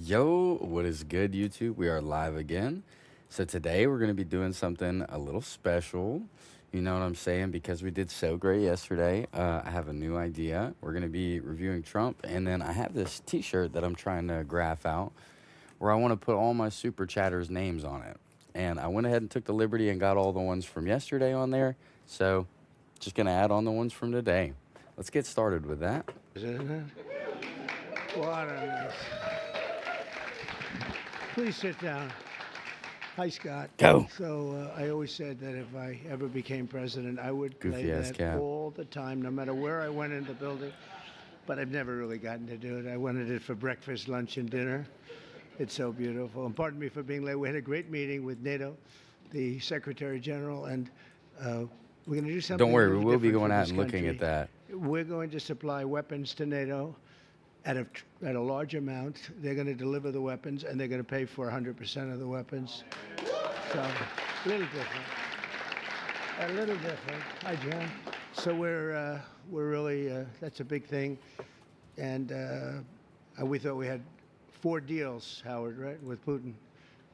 Yo, what is good, YouTube? We are live again. So today we're going to be doing something a little special. You know what I'm saying? Because we did so great yesterday, I have a new idea. We're going to be reviewing Trump, and then I have this t shirt that I'm trying to graph out where I want to put all my super chatters' names on it. And I went ahead and took the liberty and got all the ones from yesterday on there. So just going to add on the ones from today. Let's get started with that. Isn't it? What a nice. Please sit down. Hi, Scott. Go. So I always said that if I ever became president, I would play Goofy ass that cat. all the time, no matter where I went in the building. But I've never really gotten to do it. I wanted it for breakfast, lunch, and dinner. It's so beautiful. And pardon me for being late. We had a great meeting with NATO, the Secretary General, and we're going to do something. Don't worry, a we little will be different going for out this and looking country. at that. We're going to supply weapons to NATO at a large amount. They're going to deliver the weapons, and they're going to pay for 100% of the weapons. So, a little different. A little different. Hi, John. So we're really that's a big thing, and we thought we had 4 deals, Howard, right, with Putin.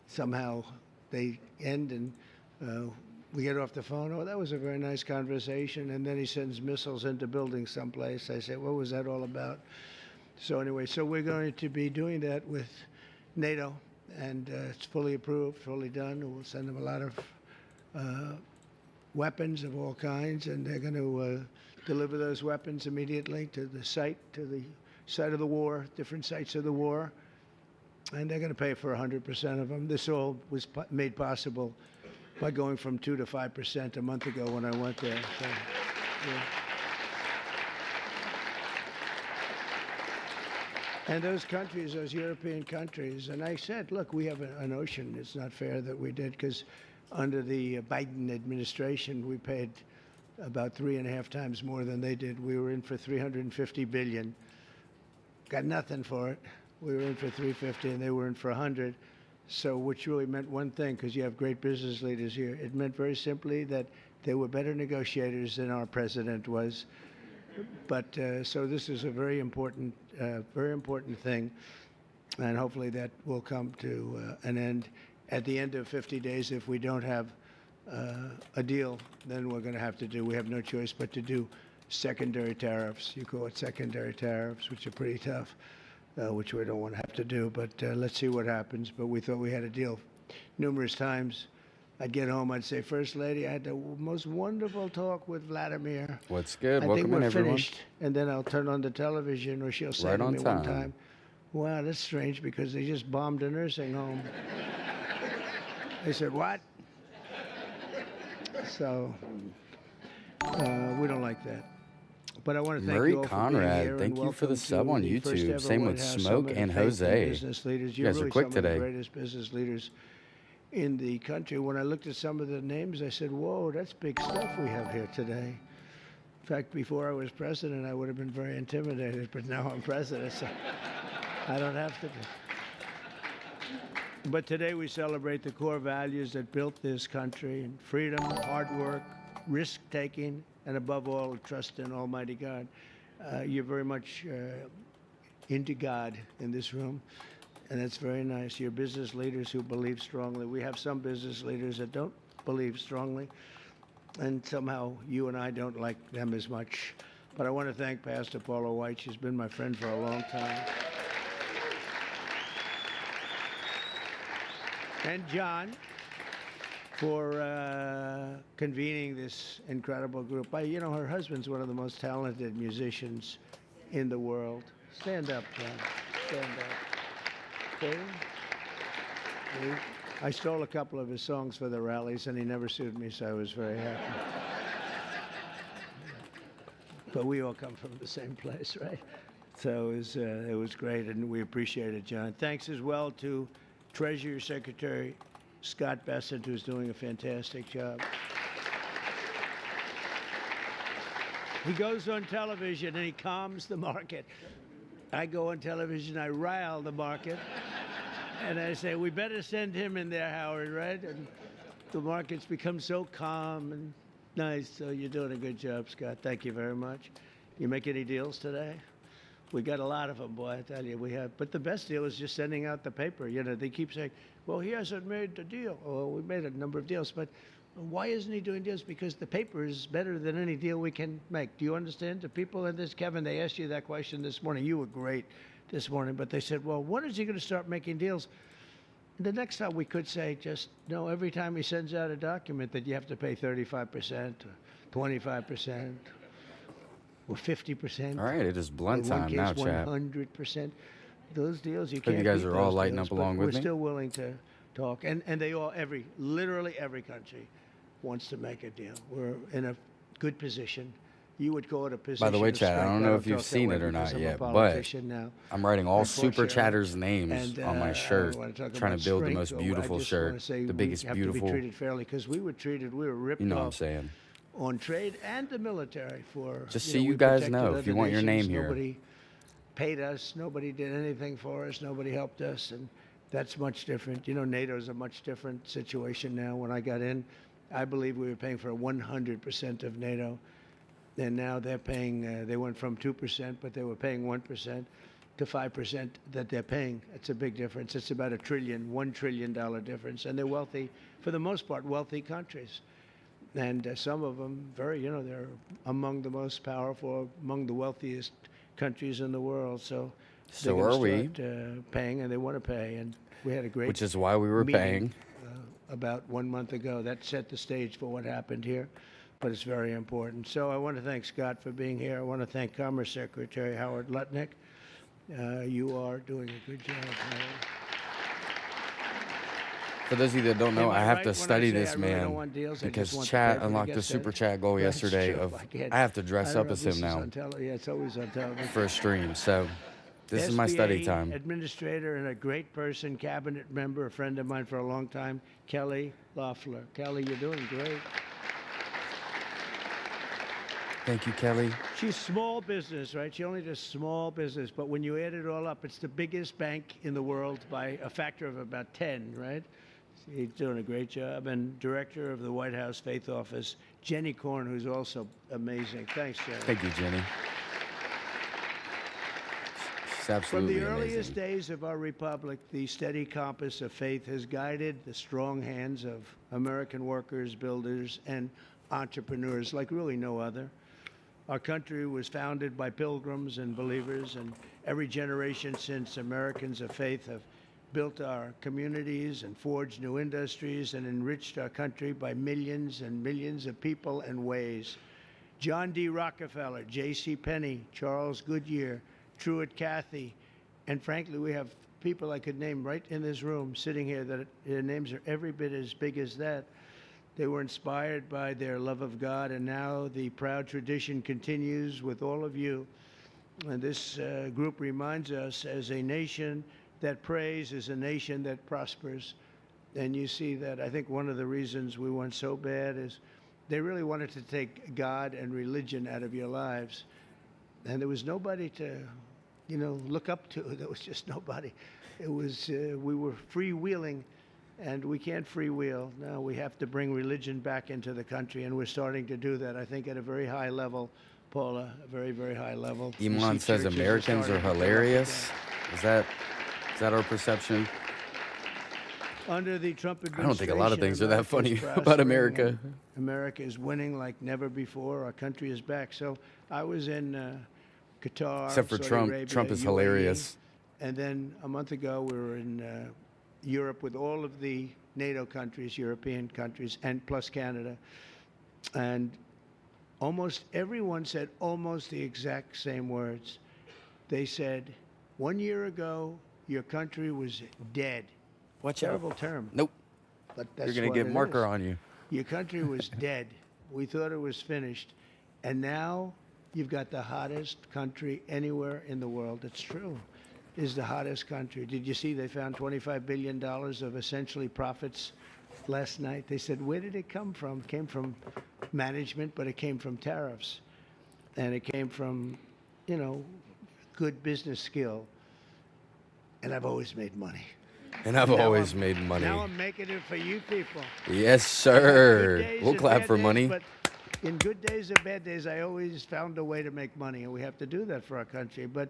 Somehow they end, and we get off the phone. Oh, that was a very nice conversation. And then he sends missiles into buildings someplace. I say, what was that all about? So anyway, so we're going to be doing that with NATO, and it's fully approved, fully done. We'll send them a lot of weapons of all kinds, and they're going to deliver those weapons immediately to the site of the war, different sites of the war, and they're going to pay for 100% of them. This all was made possible by going from 2 to 5% a month ago when I went there. So, yeah. And those countries, those European countries, and I said, look, we have an ocean. It's not fair that we did, because under the Biden administration, we paid about 3.5 times more than they did. We were in for $350 billion. Got nothing for it. We were in for 350, and they were in for 100. So, which really meant one thing, because you have great business leaders here. It meant very simply that they were better negotiators than our president was. But so this is a very important thing, and hopefully that will come to an end at the end of 50 days. If we don't have a deal, then we're going to have to do. We have no choice but to do secondary tariffs. You call it secondary tariffs, which are pretty tough. Which we don't want to have to do, but let's see what happens. But we thought we had a deal. Numerous times I'd get home, I'd say, First Lady, I had the most wonderful talk with Vladimir. What's good? I Welcome think we're in, everyone. finished. And then I'll turn on the television, or she'll say Right to on me one time. time, wow, that's strange, because they just bombed a nursing home. I said, what? So we don't like that. But I want to thank Murray you all for being Conrad, here, thank and you for the welcome sub to on the first YouTube. ever Same White with House Smoke Summit and of Faith Jose. Business leaders. You You're guys are really quick some today. of the greatest business leaders in the country. When I looked at some of the names, I said, whoa, that's big stuff we have here today. In fact, before I was president, I would have been very intimidated, but now I'm president, so I don't have to be. But today we celebrate the core values that built this country: and freedom, hard work, risk-taking, and above all, trust in Almighty God. You're very much into God in this room, and that's very nice. You're business leaders who believe strongly. We have some business leaders that don't believe strongly, and somehow you and I don't like them as much. But I want to thank Pastor Paula White. She's been my friend for a long time. And John, for convening this incredible group. You know, her husband's one of the most talented musicians in the world. Stand up, John. Stand up. Okay? I stole a couple of his songs for the rallies, and he never sued me, so I was very happy. But we all come from the same place, right? So it was great, and we appreciate it, John. Thanks as well to Treasury Secretary Scott Bessent, who's doing a fantastic job. He goes on television and he calms the market. I go on television, I rile the market, and I say, we better send him in there, Howard, right? And the market's become so calm and nice. So you're doing a good job, Scott. Thank you very much. You make any deals today? We got a lot of them, boy, I tell you. We have, but the best deal is just sending out the paper. You know, they keep saying, well, he hasn't made the deal. Well, we made a number of deals, but why isn't he doing deals? Because the paper is better than any deal we can make. Do you understand? The people in this, Kevin, they asked you that question this morning. You were great this morning, but they said, well, when is he going to start making deals? The next time we could say, just, no, every time he sends out a document that you have to pay 35% or 25%. Or 50%. All right, it is blunt In one time case, now, chat. 100%. Those deals, you Hope can't you guys beat are all those lighting deals, up along but with me. We're still willing to talk. And they all, literally every country wants to make a deal. We're in a good position. You would call it a position. By the way, of Chad, I strength. don't know if talk you've that seen way it or because not I'm a yet, but politician now. I'm writing all Super Unfortunately. Chatters' names And, on I my don't shirt, wanna talk trying about to build the strength, most or beautiful I just shirt, wanna say the we biggest have beautiful. to be treated fairly because we were ripped You know what I'm off saying? on trade and the military for. Just you so know, you we guys protected know, if you other want your nations. name here. Nobody paid us. Nobody did anything for us. Nobody helped us, and that's much different. You know, NATO is a much different situation now. When I got in, I believe we were paying for 100% of NATO, and now they're paying. They went from 2%, but they were paying 1% to 5% that they're paying. It's a big difference. It's about $1 trillion difference, and they're wealthy, for the most part, wealthy countries. And some of them they're among the most powerful, among the wealthiest countries in the world. So So they're are gonna we. start paying, and they want to pay. And we had a great Which is why we were meeting, paying. about 1 month ago. That set the stage for what happened here, but it's very important. So I want to thank Scott for being here. I want to thank Commerce Secretary Howard Lutnick. You are doing a good job, Howard. For those of you that don't know, Am I I have right to when I study say this I really man don't want deals? I because just want the chat paper to unlocked get the super sent? chat goal That's yesterday true. of can't- I have to dress I don't up know as if this him is now on yeah, it's always on television. for a stream. So this is my study SBA time. Administrator and a great person, cabinet member, a friend of mine for a long time, Kelly Loeffler. Kelly, you're doing great. Thank you, Kelly. She's small business, right? She only does small business, but when you add it all up, it's the biggest bank in the world by a factor of about 10, right? She's doing a great job. And Director of the White House Faith Office, Jenny Korn, who's also amazing. Thanks, Jenny. Thank you, Jenny. She's From absolutely the earliest amazing. days of our republic, the steady compass of faith has guided the strong hands of American workers, builders, and entrepreneurs like really no other. Our country was founded by pilgrims and believers, and every generation since, Americans of faith have built our communities and forged new industries and enriched our country by millions and millions of people and ways. John D. Rockefeller, J.C. Penney, Charles Goodyear, Truett Cathy, and frankly, we have people I could name right in this room sitting here that their names are every bit as big as that. They were inspired by their love of God, and now the proud tradition continues with all of you. And this group reminds us, as a nation that prays is a nation that prospers. And you see that. I think one of the reasons we went so bad is they really wanted to take God and religion out of your lives. And there was nobody to, look up to. There was just nobody. It was, we were freewheeling, and we can't freewheel. Now we have to bring religion back into the country, and we're starting to do that, I think, at a very high level, Paula, a very, very high level. Elon says Americans are hilarious. Is that our perception? Under the Trump I don't think a lot of things are that funny America is about prospering, America. and America is winning like never before. Our country is back. So I was in Qatar, Except for Saudi Trump. Arabia, Trump is UAE, hilarious. And then a month ago, we were in Europe with all of the NATO countries, European countries, and plus Canada. And almost everyone said almost the exact same words. They said, 1 year ago, your country was dead. Watch out. Terrible term. Nope. But that's You're going what to get it marker is. on you. Your country was dead. We thought it was finished. And now you've got the hottest country anywhere in the world. It's true. Is the hottest country. Did you see they found $25 billion of essentially profits last night? They said, where did it come from? It came from management, but it came from tariffs. And it came from, good business skill. And I've always made money. And I've Now always I'm- made money. Now I'm making it for you people. Yes, Good sir. days We'll and clap bad for days, money. But in good days and bad days, I always found a way to make money, and we have to do that for our country. But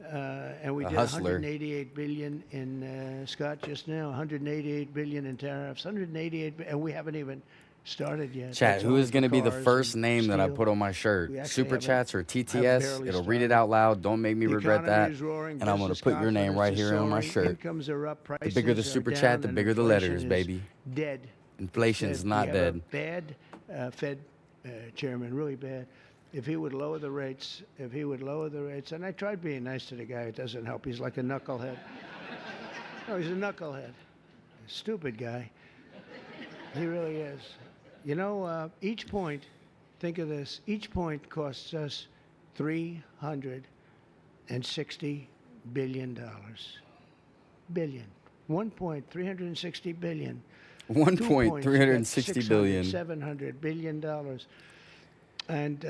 And we A did hustler. 188 billion in Scott just now. 188 billion in tariffs. 188, and we haven't even started yet. Chat, That's who only is for going to be the cars first and name that I steel. put on my shirt? We actually Super haven't- chats or have TTS? barely It'll read it started. out loud. Don't make me The regret economy that. is roaring, And I'm going to business put your name confidence right is here on my soaring, shirt. Incomes are up, The prices bigger the are super down, chat, the and bigger the inflation letters, is baby. Dead. Inflation's Dead. not we dead. have a bad Fed chairman, really bad. If he would lower the rates, and I tried being nice to the guy, it doesn't help. He's like a knucklehead. No, he's a knucklehead. Stupid guy. He really is. You know, each point, think of this, each point costs us $360 billion. Billion. 1 point, 360 billion. 1 2 point, points, 360 600, billion. $700 billion. And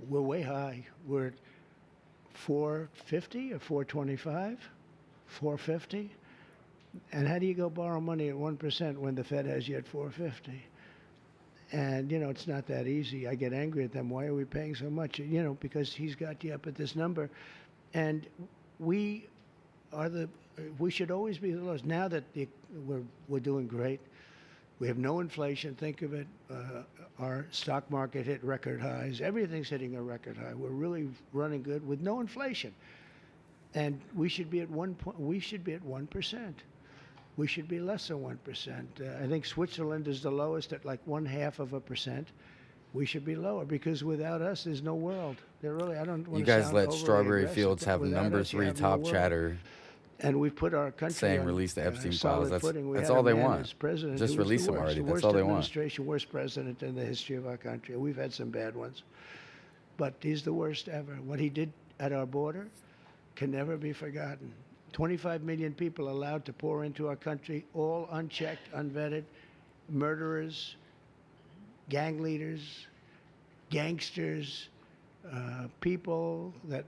we're way high. We're at 450 or 425, 450. And how do you go borrow money at 1% when the Fed has you at 450? And, you know, it's not that easy. I get angry at them. Why are we paying so much? You know, because he's got you up at this number. And we should always be the lowest. Now that we're doing great, we have no inflation. Think of it. Our stock market hit record highs. Everything's hitting a record high. We're really running good with no inflation. And we should be at 1%. We should be less than 1%. I think Switzerland is the lowest at like 0.5%. We should be lower because without us, there's no world. There really, I don't want You to guys sound let overly Strawberry aggressive, Fields but have without number us, you 3 have no top world. chatter And we've put our country saying on release the Epstein solid files. footing. We That's had all a they man want. as president Just who was release the them worst, already. the That's worst all they want. administration, worst president in the history of our country. We've had some bad ones, but he's the worst ever. What he did at our border can never be forgotten. 25 million people allowed to pour into our country, all unchecked, unvetted, murderers, gang leaders, gangsters, people that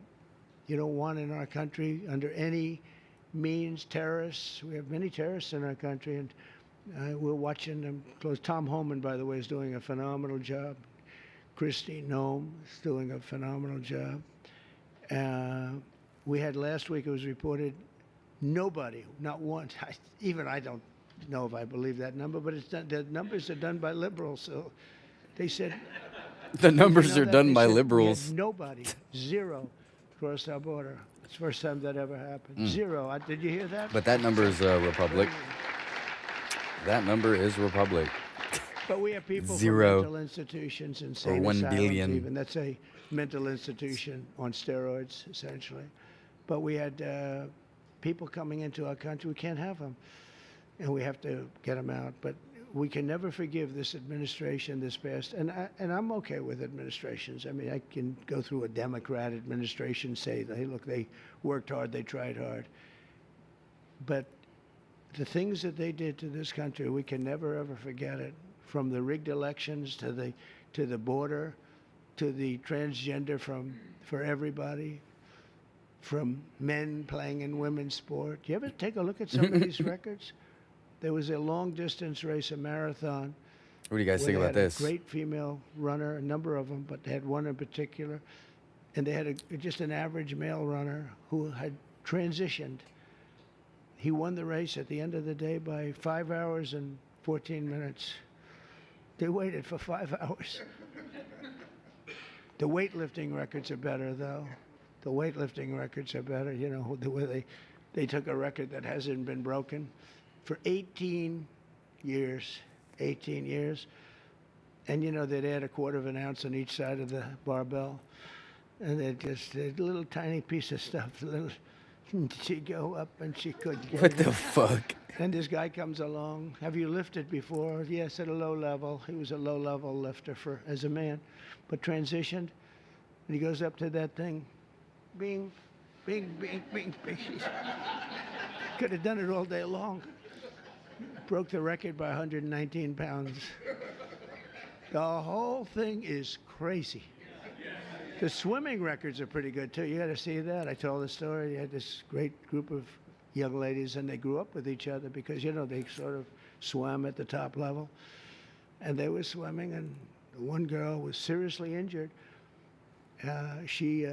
you don't want in our country under any means, terrorists. We have many terrorists in our country, and we're watching them close. Tom Homan, by the way, is doing a phenomenal job. Christine Noem is doing a phenomenal job. We had last week, it was reported, nobody, not one, even I don't know if I believe that number, but it's done, the numbers are done by liberals. So they said, The numbers are done They by said we had liberals. nobody, zero, crossed our border. It's the first time that ever happened. Mm. Zero. Did you hear that? But that number is Republic. That number is Republic. But we have people Zero. from mental institutions, insane 1 asylums billion. even. That's a mental institution on steroids, essentially. But we had people coming into our country. We can't have them, and we have to get them out. But we can never forgive this administration, this past. And I'm okay with administrations. I mean, I can go through a Democrat administration, say, hey, look, they worked hard, they tried hard. But the things that they did to this country, we can never, ever forget it. From the rigged elections to the border, to the transgender for everybody, from men playing in women's sport. You ever take a look at some of these records? There was a long-distance race, a marathon. What do you guys think about this? A great female runner, a number of them, but they had one in particular. And they had just an average male runner who had transitioned. He won the race at the end of the day by 5 hours and 14 minutes. They waited for 5 hours. The weightlifting records are better, though. The weightlifting records are better. You know, the way they took a record that hasn't been broken for 18 years. 18 years. And, you know, they'd add a quarter of an ounce on each side of the barbell. And they'd just a little tiny piece of stuff. She'd go up and she couldn't get What it. the fuck? And this guy comes along. Have you lifted before? Yes, at a low level. He was a low-level lifter as a man, but transitioned. And he goes up to that thing. Bing, bing, bing, bing, bing. Could have done it all day long. Broke the record by 119 pounds. The whole thing is crazy. The swimming records are pretty good, too. You got to see that. I told the story. You had this great group of young ladies, and they grew up with each other because, you know, they sort of swam at the top level. And they were swimming, and one girl was seriously injured. She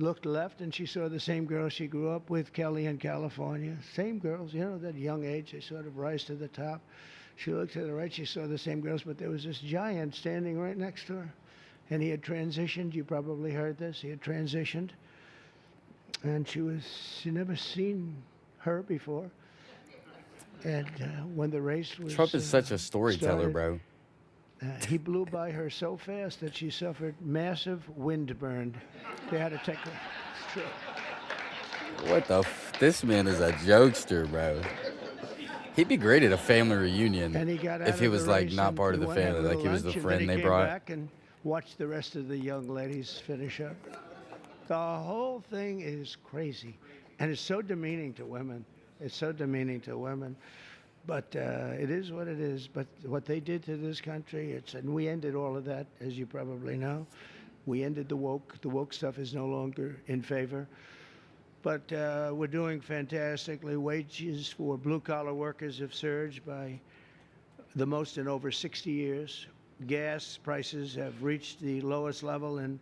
looked left, and she saw the same girl she grew up with, Kelly in California. Same girls, you know, that young age, they sort of rise to the top. She looked to the right, she saw the same girls, but there was this giant standing right next to her. And he had transitioned. You probably heard this. He had transitioned. And she never seen her before. And when the race was Trump is such a storyteller, started, bro. he blew by her so fast that she suffered massive windburn. They had to take her. It's true. What the this man is a jokester, bro. He'd be great at a family reunion And he got out if he of was the like race not and part of he the went and had a family, like little he was the lunch, and friend then they he came brought. back and watched the rest of the young ladies finish up. The whole thing is crazy, and it's so demeaning to women. It's so demeaning to women, but it is what it is. But what they did to this country, and we ended all of that, as you probably know. We ended the woke. The woke stuff is no longer in favor. But we're doing fantastically. Wages for blue-collar workers have surged by the most in over 60 years. Gas prices have reached the lowest level in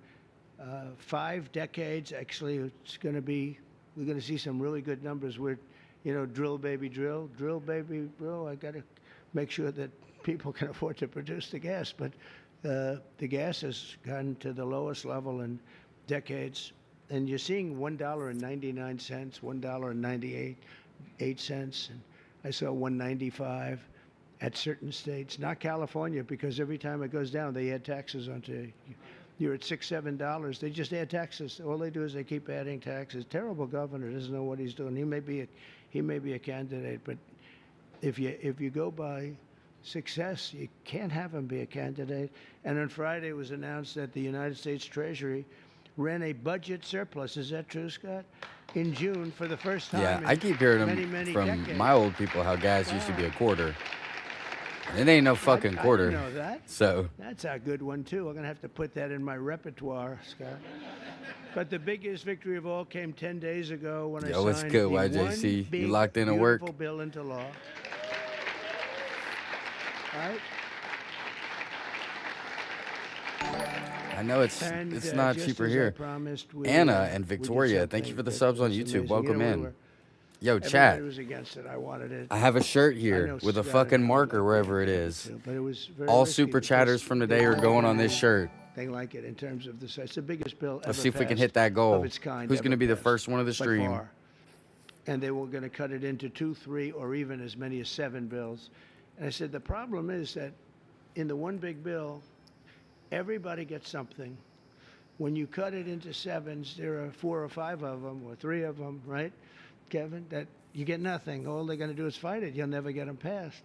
5 decades. Actually, we're going to see some really good numbers. Drill, baby, drill. Drill, baby, drill. I got to make sure that people can afford to produce the gas. But the gas has gone to the lowest level in decades. And you're seeing $1.99, $1.98, and I saw $1.95 at certain states. Not California, because every time it goes down, they add taxes onto it. You're at $6, $7. They just add taxes. All they do is they keep adding taxes. Terrible governor, doesn't know what he's doing. He may be a candidate, but if you go by success, you can't have him be a candidate. And on Friday, it was announced that the United States Treasury ran a budget surplus. Is that true, Scott? In June, for the first time. Yeah, I keep hearing many from decades. my old people how gas used to be a quarter. It ain't no fucking quarter. I didn't know that. So That's a good one, too. I'm going to have to put that in my repertoire, Scott. But the biggest victory of all came 10 days ago when I signed what's good, the YJC? one big, You locked in at work? beautiful bill into law. Right? I know it's not just cheaper as I here. promised, Anna and we did Victoria, thank you something for the that subs on was YouTube. amazing. Welcome We in. were- Yo, everybody chat. was against it. I wanted it. I have a shirt I here know with a Scott fucking and I marker like wherever that it is. too, but it was very All risky super because chatters from today are going on this shirt. They like it in terms of the size. It's the biggest bill Let's ever see if we can passed hit that goal. of its kind Who's going to ever be the passed, first one of the by stream? far. And they were going to cut it into 2, 3, or even as many as 7 bills. And I said, the problem is that in the one big bill, everybody gets something. When you cut it into 7s, there are 4 or 5 of them, or 3 of them, right, Kevin, that you get nothing. All they're going to do is fight it. You'll never get them passed.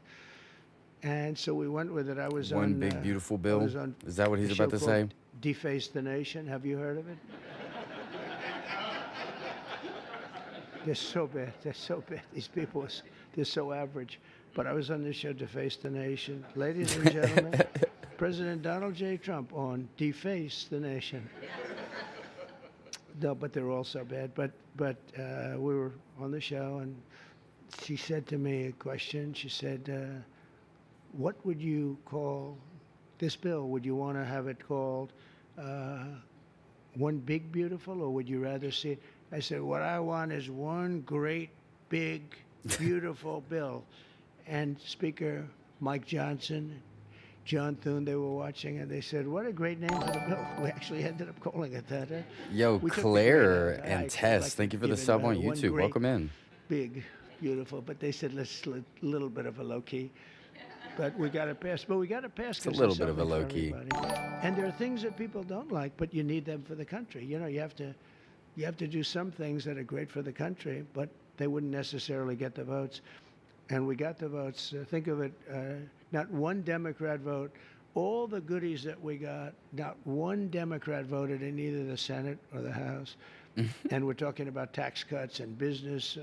And so we went with it. I was One on... big, beautiful I bill? was on Is that what he's a about show to say? called Deface the Nation. Have you heard of it? They're so bad. They're so bad. These people, they're so average. But I was on this show, Deface the Nation. Ladies and gentlemen, President Donald J. Trump on Deface the Nation. No, but they're all so bad. But we were on the show, and she said to me a question. She said, what would you call this bill? Would you want to have it called One Big Beautiful, or would you rather see it? I said, what I want is one great, big, beautiful bill. And Speaker Mike Johnson, John Thune, they were watching, and they said, what a great name for the bill. We actually ended up calling it that. Yo, We took the Claire great out. I and like Tess, to thank you for the give it sub on one YouTube. great, Welcome in. Big, beautiful. But they said, let's a little bit of a low key. But we got to pass. But we got to pass. It's a little bit of a low key. And there are things that people don't like, but you need them for the country. You know, you have to do some things that are great for the country, but they wouldn't necessarily get the votes. And we got the votes. Think of it, not one Democrat vote. All the goodies that we got, not one Democrat voted in either the Senate or the House. And we're talking about tax cuts and business.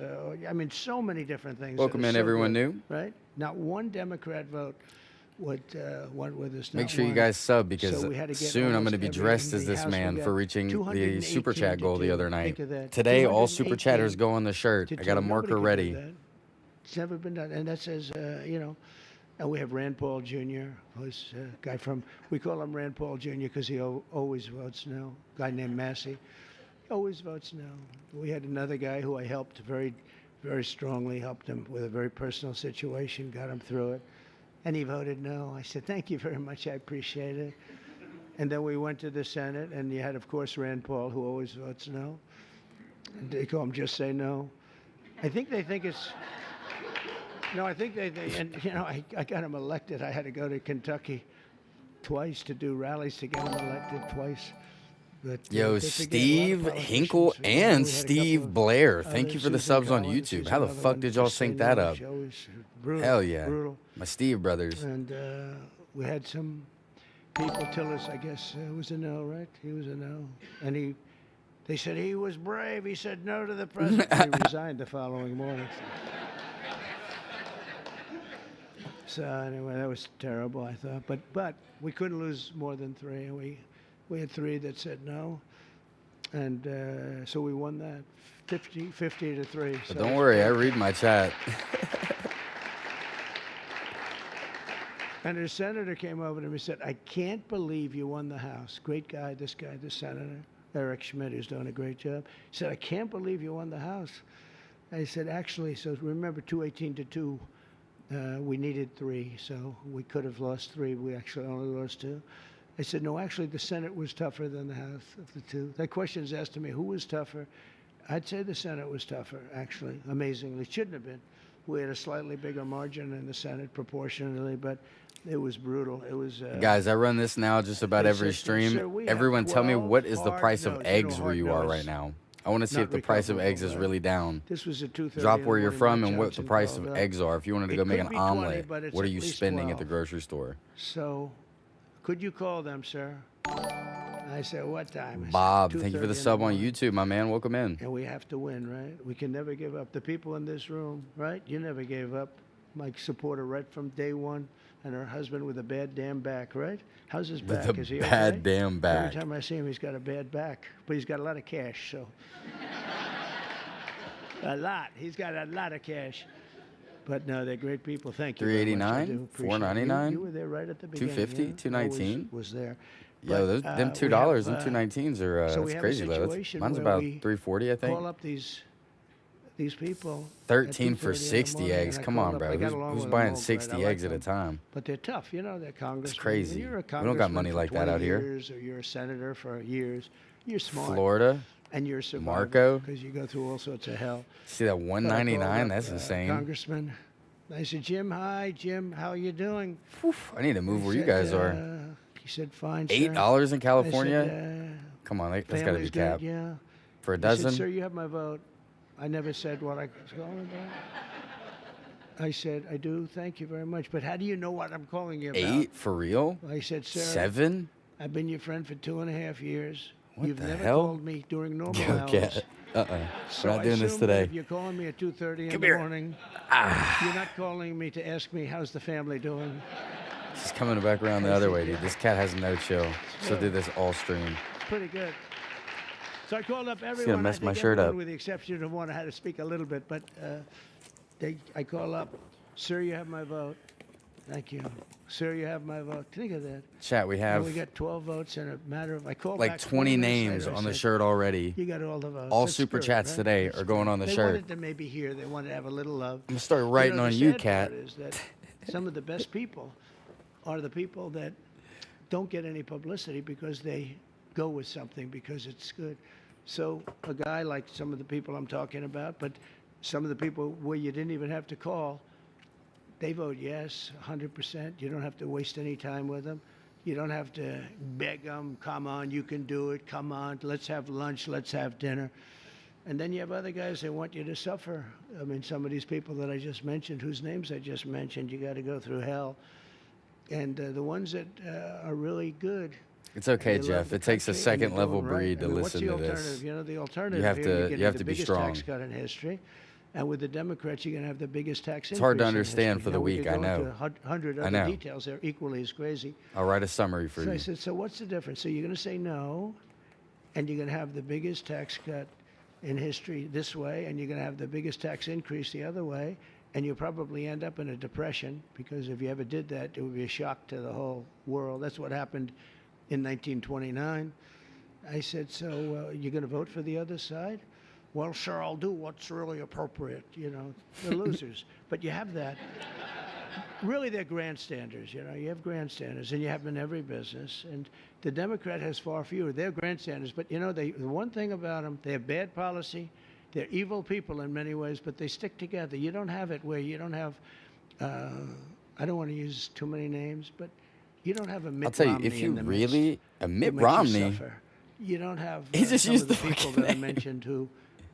I mean, so many different things. Welcome in, everyone new. Right? Not one Democrat vote went with us. Make sure you guys sub, because So we had to get soon I'm going to be almost dressed every- as in the this House, we man got for reaching the 218 super chat to goal the 2. other night. Think of that. Today, all super 218 chatters go on the shirt. to I got a 2. marker Nobody could do ready. that. It's never been done. And that says, and we have Rand Paul Jr., who's a guy from, we call him Rand Paul Jr. because he always votes no, guy named Massey. always votes no. We had another guy who I helped very, very strongly, helped him with a very personal situation, got him through it, and he voted no. I said, thank you very much, I appreciate it. And then we went to the Senate, and you had, of course, Rand Paul, who always votes no. And they call him just say no. I think they think it's... No, I think and you know, I got him elected. I had to go to Kentucky twice to do rallies to get him elected twice. But, Yo, they forget a lot of Steve politicians. Hinkle We and had a couple Steve of Blair. Thank you others, for the Susan subs on Collins, YouTube. she's How the another fuck one, did y'all just say sync that no. up? She always brutal, Hell yeah. brutal. My Steve brothers. And we had some people tell us, I guess, it was a no, right? He was a no. And they said he was brave. He said no to the president. He resigned the following morning. So anyway, that was terrible, I thought. But we couldn't lose more than three. And we had three that said no. And so we won that 50 to 3. But So don't worry, I read my chat. And a senator came over to me and said, I can't believe you won the House. Great guy, this senator, Eric Schmidt, who's doing a great job. He said, I can't believe you won the House. I said, actually, so remember 218 to 2, we needed 3, so we could have lost 3. We actually only lost 2. I said, no, actually, the Senate was tougher than the House of the 2. That question is asked to me, who was tougher? I'd say the Senate was tougher, actually, amazingly. Shouldn't have been. We had a slightly bigger margin in the Senate proportionally, but it was brutal. It was... Guys, I run this now just about They every said, stream. "Sir, we have Everyone tell me 12 what is the hard price of no's." eggs You know, where you hard are nose. right now. I want to see Not if the price of recoverable, eggs is right? really down. This was at 2:30. Drop in where the you're morning, from Mike and what the Johnson price called of up. eggs are. If you wanted to It go make could an be 20, omelet, but it's what are at you least spending at the 12. grocery store? So, could you call them, sir? I said, what time? I said, Bob, thank you for 2:30 the in sub on morning. YouTube, my man. Welcome in. And we have to win, right? We can never give up. The people in this room, right? You never gave up. My supporter right from day one, and her husband with a bad damn back, right? How's his back? With Is a he bad okay? damn back. Every time I see him, he's got a bad back, but he's got a lot of cash, so. A lot. He's got a lot of cash. But no, they're great people. Thank you very much. I do appreciate it. $389, You were there right at the beginning. $250, yeah? $219. Always was there. Yo, those, But, them we $2 have, and $219s are so we that's have a crazy low. situation Mine's where about we $340, I think. call up these people. 13 at for 2:30 in the 60 morning, eggs. and I Come called on, up. bro. I got along Who's with them buying all great. 60 I like eggs at a them. time? But they're tough. You know, they're congressmen. crazy. When you're a We don't got congressman money for like that 20 out here. years, or you're a senator for years, you're smart. Florida. And you're a survivor. Marco. Because you go through all sorts of hell. See that But I 199? called up, That's insane. Congressman. I said, Jim, hi, Jim, how you doing? I need to move He where you said, guys are. He said, fine, sir. $8 in I California? said, Come on, that's got to be family's good, capped. yeah. For a He dozen? said, sir, you have my vote. I never said what I was calling about. I said, I do, thank you very much. But how do you know what I'm calling you about? 8 for real? I said, sir, 7? I've been your friend for 2.5 years. What You've the never hell? called me during normal Okay. hours. So We're not I doing this assume that today. if you're calling me at 2:30 in Come the here. morning, you're not calling me to ask me how's the family doing. She's coming back around the other way, dude. This cat has no chill. She'll do this all stream. Pretty good. So I called up everyone. mess I think my shirt everyone up. with the exception of one. I had to speak a little bit, but I call up, sir, you have my vote. Thank you. Sir, you have my vote. Think of that. Chat, we And have we got 12 votes in a matter of, I called like back 20 minutes names later, I on the said, shirt already. You got all the votes. All That's super spirit, chats right? today That's are going on the they shirt. wanted to maybe hear, they wanted to have a little love. I'm gonna start writing the on you, sad cat. part is that some of the best people are the people that don't get any publicity because they go with something because it's good. So a guy like some of the people I'm talking about, but some of the people where you didn't even have to call, they vote yes, 100%. You don't have to waste any time with them. You don't have to beg them, come on, you can do it, come on, let's have lunch, let's have dinner. And then you have other guys that want you to suffer. I mean, some of these people that I just mentioned, whose names I just mentioned, you got to go through hell. And the ones that are really good. It's okay, they love Jeff. the It takes a country and second they're level doing right. breed I to mean, listen to what's the this. alternative? You know, the alternative have here, to- you're you getting have the to be biggest strong. tax cut in history. And with the Democrats, you're going to have the biggest tax It's hard to increase in understand history. for the Now, we weak, could I go know. into 100 I other know. details. They're equally as crazy. I'll write a summary for So I you. said, so what's the difference? So you're going to say no, and you're going to have the biggest tax cut in history this way, and you're going to have the biggest tax increase the other way, and you'll probably end up in a depression, because if you ever did that, it would be a shock to the whole world. That's what happened in 1929. I said, so you're going to vote for the other side? Well, sir, I'll do what's really appropriate. You know, they're losers. But you have that. Really, they're grandstanders. You know, you have grandstanders, and you have them in every business. And the Democrat has far fewer. They're grandstanders. But, you know, the one thing about them, they have bad policy. They're evil people in many ways, but they stick together. You don't have it where you don't have, I don't want to use too many names, but you don't have a Mitt I'll tell you, Romney if you in the really midst a Mitt who makes you Romney, suffer. You don't have he just some used of the the people fucking that I name. mentioned who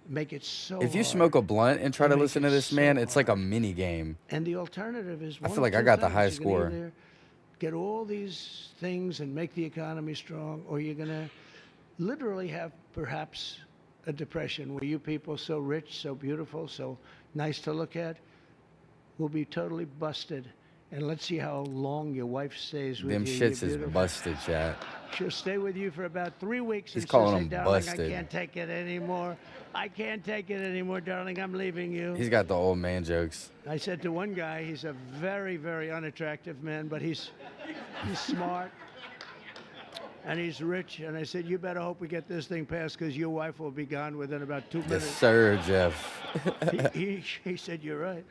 make it so if you hard. smoke a blunt and try They to make listen to it this so man, it's like a hard. mini game. And the alternative is one feel of like I two got the things. high You're score. gonna either get all these things and make the economy strong, or you're going to literally have perhaps a depression where you people so rich, so beautiful, so nice to look at will be totally busted. And let's see how long your wife stays with Them you. shits You're is beautiful. busted, chat. She'll stay with you for about 3 weeks. He's and calling she'll say, them darling, busted. I can't take it anymore. I can't take it anymore, darling. I'm leaving you. He's got the old man jokes. I said to one guy, he's a very, very unattractive man, but he's smart and he's rich. And I said, you better hope we get this thing passed because your wife will be gone within about 2 Yes, minutes. sir, Jeff. He said, you're right.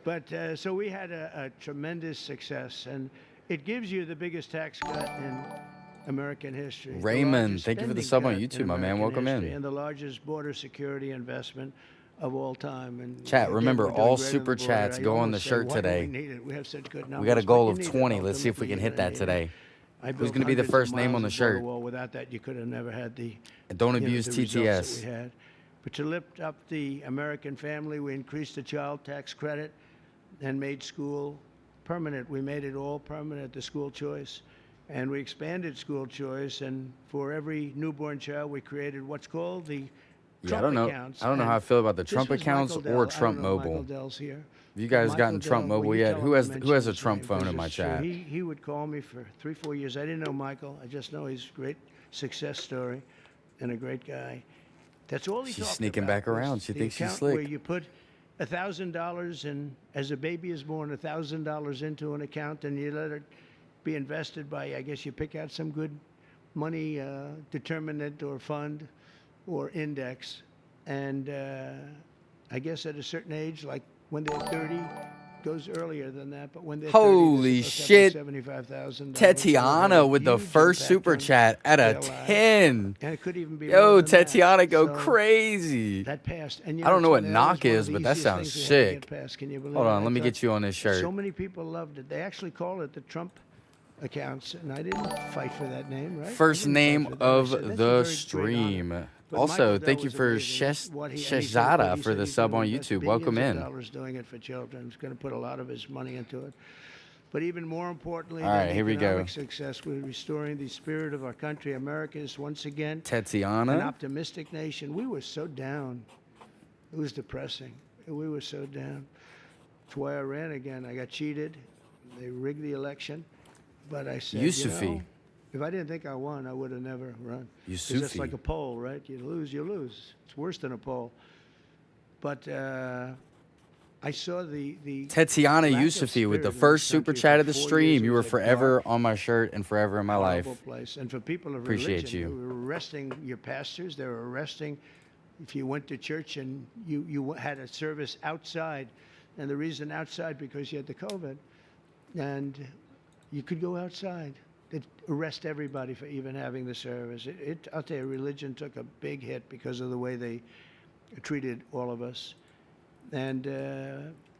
But so we had a tremendous success, and it gives you the biggest tax cut in American history. the Raymond, largest thank you for the spending sub on cut in YouTube, my man. American Welcome history, in. And the largest border security investment of all time. And Chat, again, remember, we're doing all great on super the border. chats I go on almost the say, shirt why do today. We need it. We have such good numbers. We got a but goal you of need it. 20. Let's see if we Ultimately, can you're hit gonna that need today. it. I Who's built going to be the hundreds of first name miles on the of border shirt? wall. Without that, you could have never had the And don't you know, abuse the results that TTS. we had. But to lift up the American family, we increased the child tax credit and made school permanent. We made it all permanent, the school choice. And we expanded school choice, and for every newborn child, we created what's called the Yeah, I Trump don't know. accounts. I don't know And how I feel about the this Trump was accounts Michael or Dell. I Trump don't know if Michael Mobile. Dell's here. Have you guys Michael gotten Dell, Trump will Mobile you yet? tell Who him has to who mention has a his Trump name, phone 'cause in my it's true. chat? He would call me for 3-4 years. I didn't know Michael. I just know he's a great success story and a great guy. That's all he She's talked sneaking about back was around. She the thinks she's account slick. Where you put $1,000 in, as a baby is born, $1,000 into an account, and you let it be invested by, I guess you pick out some good money determinant or fund or index. And I guess at a certain age, like when they're 30, goes earlier than that. But when they're 30, Holy they're supposed to have shit. $75,000. Tatiana with the first super chat at a 10. And it could even be Yo, more than that. Tatiana, go So crazy. that passed. And I don't know it's what funny, that was knock one of is, the but that easiest sounds things we had to sick. get past. Can you believe Hold it? on, I let me thought get you on this shirt. So many people loved it. They actually call it the Trump accounts, and I didn't fight for that name, right? I First didn't fight name for that. I of said, "That's a the very great stream. honor." But Also, Michael thank Dell you was for amazing. What he Shezada he for said the he's sub gonna on invest YouTube. Welcome billions of in. dollars doing it for children. He's going to put a lot of his money into it. But even more importantly All right, than here we go. economic success, we're restoring the spirit of our country. America is once again an Tatiana. optimistic nation. We were so down. It was depressing. We were so down. That's why I ran again. I got cheated. They rigged the election. But I said, Yusufi. you know, if I didn't think I won, I would have never run. 'Cause that's Yusufi. like a poll, right? You lose, you lose. It's worse than a poll. But I saw the Tatiana lack of Yusufi with the spirit in first this super country chat for of the 4 years. stream. It You were was a forever dark, on my shirt and forever in my life. horrible place. And for people of Appreciate religion, you. they were arresting your pastors. They were arresting if you went to church and you had a service outside. And the reason outside, because you had the COVID. And you could go outside. They'd arrest everybody for even having the service. I'll tell you, religion took a big hit because of the way they treated all of us. And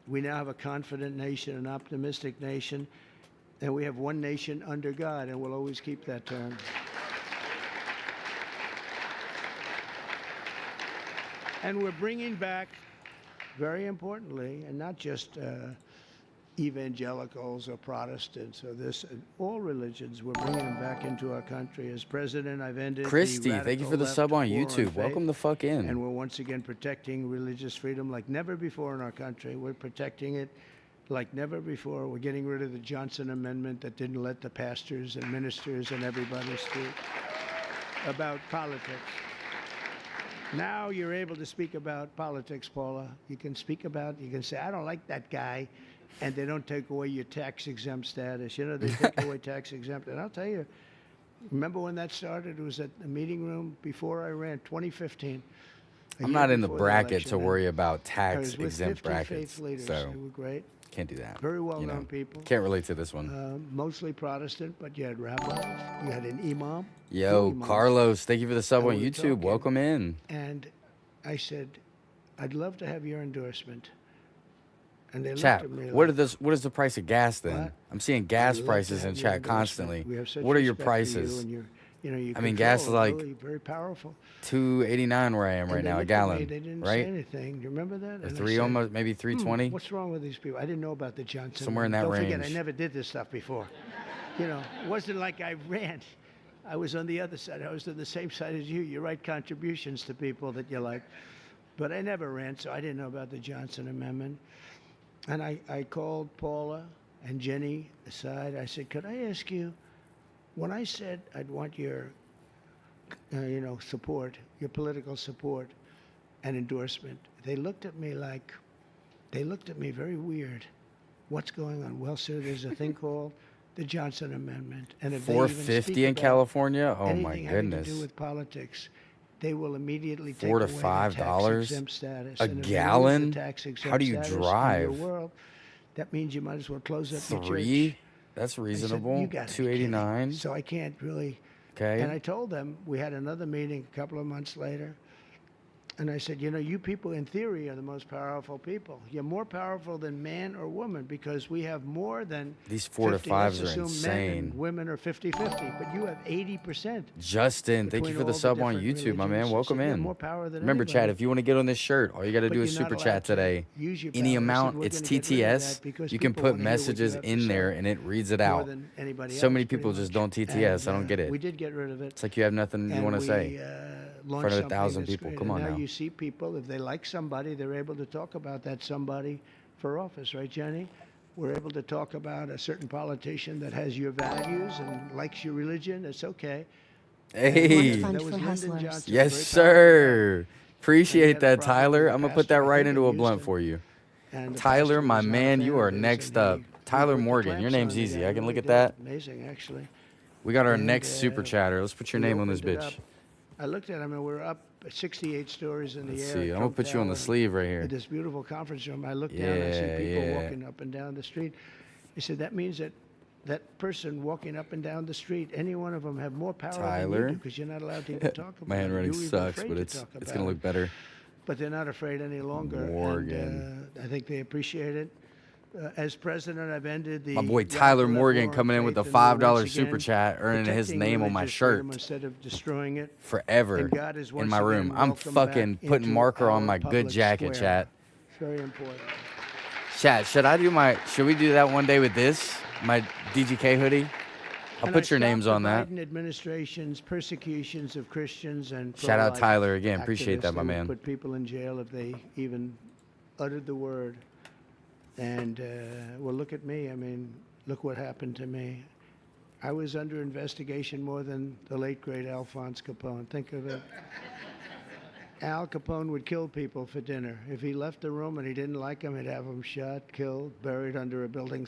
we now have a confident nation, an optimistic nation, and we have one nation under God, and we'll always keep that term. And we're bringing back, very importantly, and not just evangelicals or Protestants or this, all religions, we're bringing them back into our country. As president, I've ended Christy, the thank you for the radical sub on left war YouTube. faith, Welcome the fuck in. and we're once again protecting religious freedom like never before in our country. We're protecting it like never before. We're getting rid of the Johnson Amendment that didn't let the pastors and ministers and everybody speak about politics. Now you're able to speak about politics, Paula. You can say, I don't like that guy, and they don't take away your tax-exempt status. You know, they take away tax-exempt. And I'll tell you, Remember when that started? It was at the meeting room before I ran, 2015. I'm not in the bracket to worry about I was with tax-exempt 50 brackets, faith leaders. so They were great. can't do that. Very well-known people. Can't relate to this one. Mostly Protestant, but you had rabbis. You had an imam. Yo, Two imams. Carlos, thank you for the sub And on we were YouTube. talking, Welcome in. And I said, I'd love to have your endorsement. And they Chat, looked at me what like, is the price of gas then? What? I'm seeing gas "I'd love to prices have in your chat endorsement. constantly. We have such What are your respect for you, prices? and you I mean, gas is control, like really very powerful. $2.89 where I am And right they now, a looked at me, gallon, They didn't right? say anything. Do you remember that? Or And I three, said, almost maybe 320. What's wrong with these people? I didn't know about the Johnson. Somewhere in that Don't forget, I range. never did this stuff before. It wasn't like I ran. I was on the other side. I was on the same side as you. You write contributions to people that you like. But I never ran, so I didn't know about the Johnson Amendment. And I called Paula and Jenny aside. I said, could I ask you, when I said I'd want your, support, your political support and endorsement, they looked at me very weird. What's going on? Well, sir, there's a thing called the Johnson Amendment. And if they even speak $4.50 in about California? Oh my anything having to goodness. do with politics, they will immediately take $4 to away the $5 tax-exempt status. a And if they lose the gallon? tax-exempt How do you status in your drive? world, that means you might as well close up your church. Three? That's I said, reasonable. you gotta be kidding. $2.89. So I can't really. Okay. And I told them, we had another meeting a couple of months later, and I said, you people in theory are the most powerful people. You're more powerful than man or woman because we have more than These 4 to 50. 5s Let's are assume men and insane. women are 50-50, but you have 80%. Justin, thank you between for the all sub on different YouTube, my man. religions. I Welcome said, you have in. more power than Remember, Chad, anybody. if you want to get on this shirt, all you got to do But is you're not super allowed chat to today. use your Any power. I said, amount, we're it's gonna get rid of TTS. that because You can people put wanna hear what you messages have to in there say and it reads it more out. than anybody So else, many pretty people just much. don't TTS. I don't get it. We did get rid of it. It's like you have nothing you And want to we, say. launched of 1,000 something that's people. great. Come And on now now. you see people, if they like somebody, they're able to talk about that somebody for office, right, Jenny? We're able to talk about a certain politician that has your values and likes your religion. It's okay. Hey. Fund That was for Lyndon hustlers. Johnson, Yes, very sir. Appreciate had a that, project Tyler. with a I'm going to put that pastor, I right think, into in a blunt Houston. for you. And the Tyler, pastor my was not a man, fan you of are his, next and up. he Tyler wrote the Morgan, your clamps name's on the easy. guy. I can Really look at did. that. Amazing, actually. We got our And, next super chatter. Let's put your we name on this opened it bitch. up. I looked at him, and we're up 68 stories in the Let's air. see. at I'm going to Trump put you on the Tower sleeve right here. At this beautiful conference room. I looked down, I see people Yeah. walking up and down the street. I said, that means that that person walking up and down the street, any one of them have more power than Tyler. you do because you're not allowed to even talk about My it. handwriting You're even sucks, afraid but to it's talk going about to it. look better. But they're not afraid any longer. Morgan. And I think they appreciate it. As president, I've ended the. My boy radical Tyler left Morgan war on coming in with a faith, and we're $5 once super again chat, earning his protecting name on my religious shirt freedom instead of destroying it. forever And God is in once my room. again I'm welcomed fucking back putting into marker on our my good public jacket, square. chat. It's very important. Chat, should we do that one day with this? My DGK hoodie? I'll And put I your names stopped on the that. Biden administration's persecutions of Christians and Shout out pro-life Tyler again. Appreciate activists. that, my They would man. Put people in jail if they even uttered the word. And well, look at me. I mean, look what happened to me. I was under investigation more than the late great Alphonse Capone. Think of it. Al Capone would kill people for dinner. If he left the room and he didn't like them, he'd have them shot, killed, buried under a building